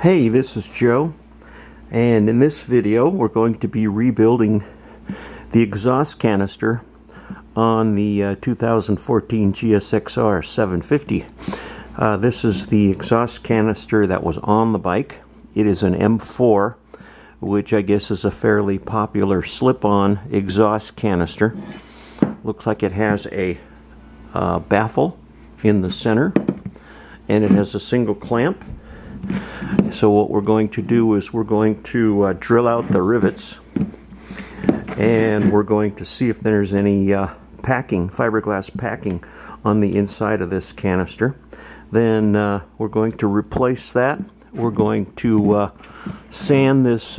Hey, this is Joe, and in this video we're going to be rebuilding the exhaust canister on the 2014 GSXR 750. This is the exhaust canister that was on the bike. It is an M4, which I guess is a fairly popular slip-on exhaust canister. Looks like it has a baffle in the center, and it has a single clamp. So what we're going to do is we're going to drill out the rivets, and we're going to see if there's any packing, fiberglass packing on the inside of this canister. Then we're going to replace that. We're going to sand this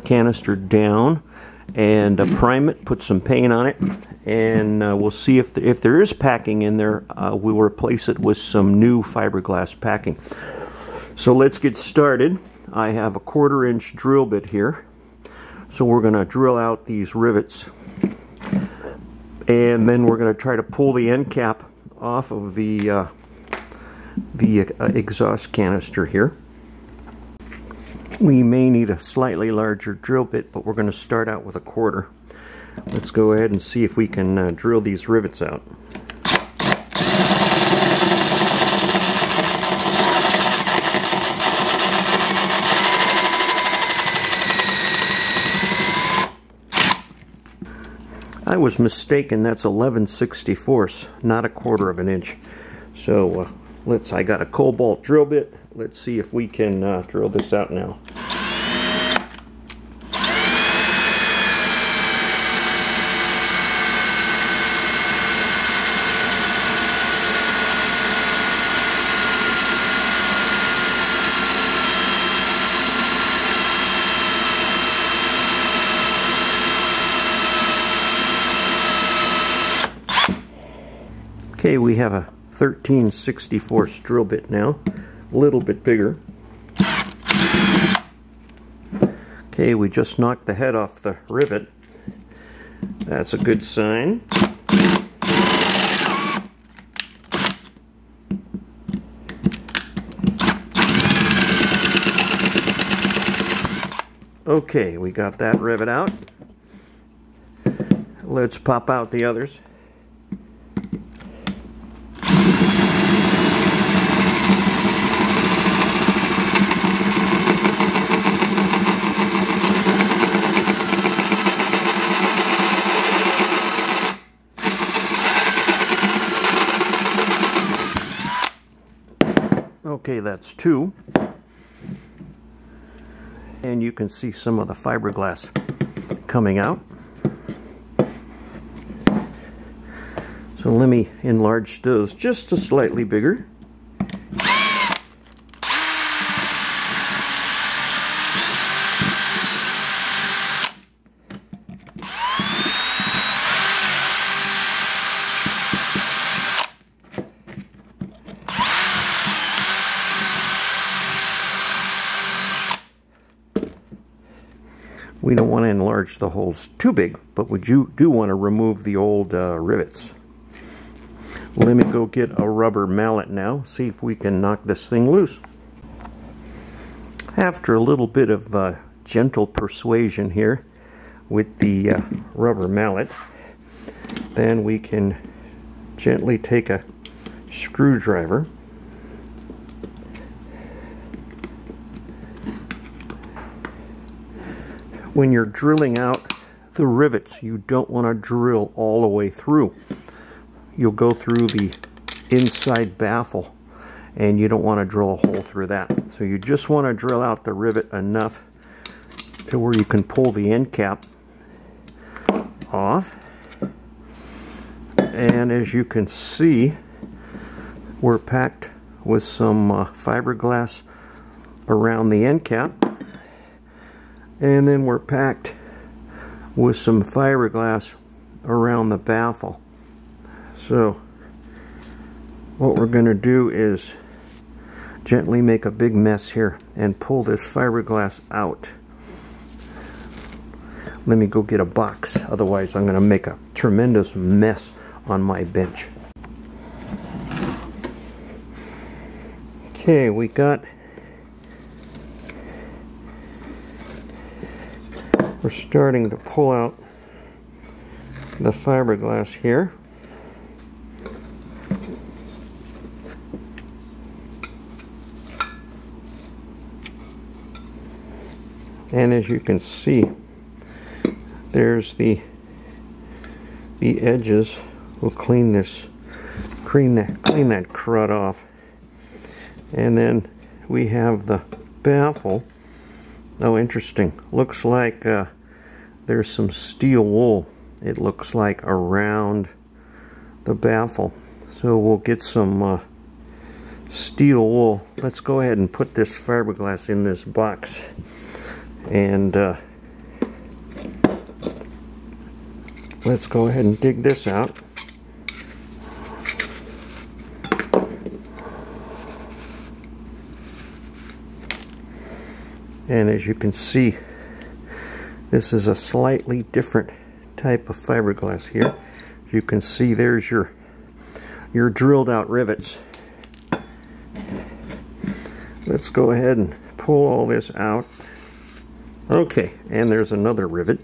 canister down and prime it, put some paint on it, and we'll see if there is packing in there. We'll replace it with some new fiberglass packing. So let's get started. I have a 1/4 inch drill bit here, so we're going to drill out these rivets, and then we're going to try to pull the end cap off of the exhaust canister here. We may need a slightly larger drill bit, but we're going to start out with a 1/4. Let's go ahead and see if we can drill these rivets out. I was mistaken, that's 11/64, not a 1/4 of an inch. So I got a cobalt drill bit. Let's see if we can drill this out now. Okay, we have a 13/64 drill bit now, a little bit bigger. Okay, we just knocked the head off the rivet. That's a good sign. Okay, we got that rivet out. Let's pop out the others. Okay, that's 2. And you can see some of the fiberglass coming out. So let me enlarge those just a slightly bigger. We don't want to enlarge the holes too big, but we do want to remove the old rivets. Let me go get a rubber mallet now, see if we can knock this thing loose. After a little bit of gentle persuasion here with the rubber mallet, then we can gently take a screwdriver . When you're drilling out the rivets, you don't want to drill all the way through. You'll go through the inside baffle, and you don't want to drill a hole through that. So you just want to drill out the rivet enough to where you can pull the end cap off. And as you can see, we're packed with some fiberglass around the end cap. And then we're packed with some fiberglass around the baffle. So what we're going to do is gently make a big mess here and pull this fiberglass out. Let me go get a box, otherwise I'm going to make a tremendous mess on my bench. Okay, we're starting to pull out the fiberglass here. And as you can see, there's the edges. We'll clean that crud off. And then we have the baffle. Oh, interesting. Looks like there's some steel wool, it looks like, around the baffle. So we'll get some steel wool. Let's go ahead and put this fiberglass in this box. And let's go ahead and dig this out. And as you can see, this is a slightly different type of fiberglass here. As you can see, there's your drilled out rivets. Let's go ahead and pull all this out. Okay, and there's another rivet.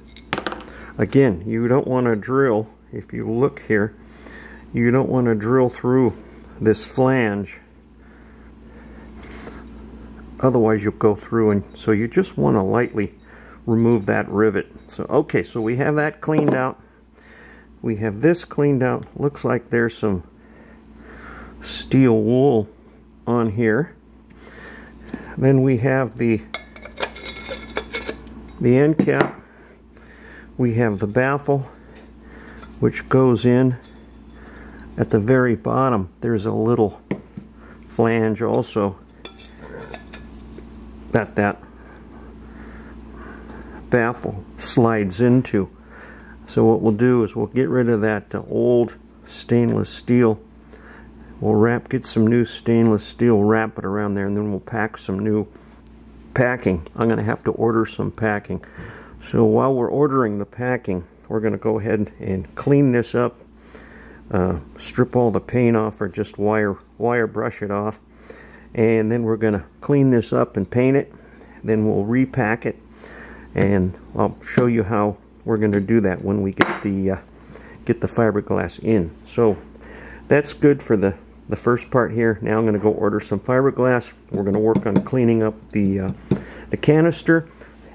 Again, you don't want to drill, if you look here, you don't want to drill through this flange. Otherwise you'll go through, and so you just want to lightly remove that rivet. So okay, so we have that cleaned out. We have this cleaned out. Looks like there's some steel wool on here. Then we have the end cap. We have the baffle, which goes in at the very bottom. There's a little flange also that baffle slides into. So what we'll do is we'll get rid of that old stainless steel. We'll get some new stainless steel, wrap it around there, and then we'll pack some new packing. I'm going to have to order some packing. So while we're ordering the packing, we're going to go ahead and clean this up, strip all the paint off, or just wire brush it off. And then we're going to clean this up and paint it. Then we'll repack it, and I'll show you how we're going to do that when we get the fiberglass in. So that's good for the first part here. Now I'm going to go order some fiberglass. We're going to work on cleaning up the canister,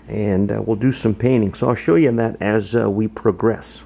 and we'll do some painting. So I'll show you that as we progress.